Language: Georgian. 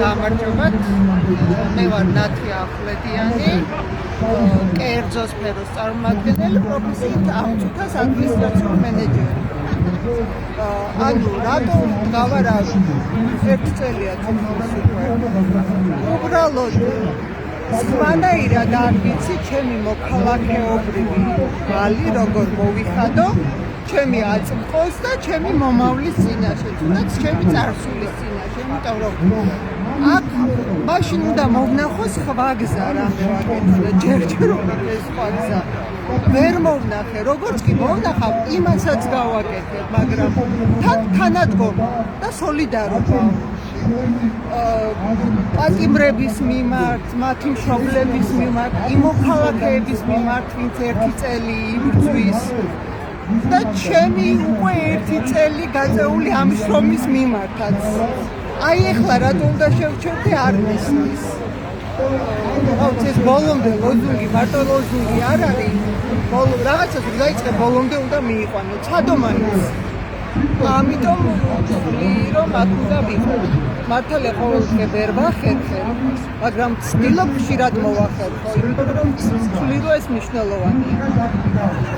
გამარჯობათ. მე ვარ ნათი ახვლედიანი, კერძო სფეროს წარმომადგენელი, პროფესიით აღწუთას ადმინისტრაციულ მენეჯერი. ანუ რატო გავარავ ერთ წელია თვითონ უბრალოდ სხვანაირად არ ვიცი ჩემი მოქალაქეობრივი ვალი როგორ მოვიხადო ჩემი აწმყოს და ჩემი მომავლის წინაშე, თუნდაც ჩემი წარსულის წინაშე, იმიტომ რომ აქ მაშინ უნდა მოვნახო სხვა გზა რამე ვაკეთო და ჯერჯერობით ეს სხვა გზა ვერ მოვნახე, როგორც კი მოვნახავ, იმასაც გავაკეთებ, მაგრამ თანადგომა და სოლიდარობა პატიმრების მიმართ, მათი მშობლების მიმართ, იმ მოქალაქეების მიმართ, ვინც ერთი წელი იბრძვის და ჩემი უკვე ერთი წელი გაწეული ამ შრომის მიმართაც. აი ეხლა რატო უნდა შევჩერდე არ მისმის. ეს ბოლომდე ლოზუნგი, მარტო ლოზუნგი არ არის. რაღაცას დაიწყე ბოლომდე უნდა მიიყვანო, ცადო მაინც. ამიტომ ვთვლი, რომ აქ უნდა ვიყო. მართალია ყოველდღე ვერ ვახერხე, მაგრამ ვცდილობ ხშირად მოვახერხო, იმიტომ რომ ვთვლი, რომ ეს მნიშვნელოვანია.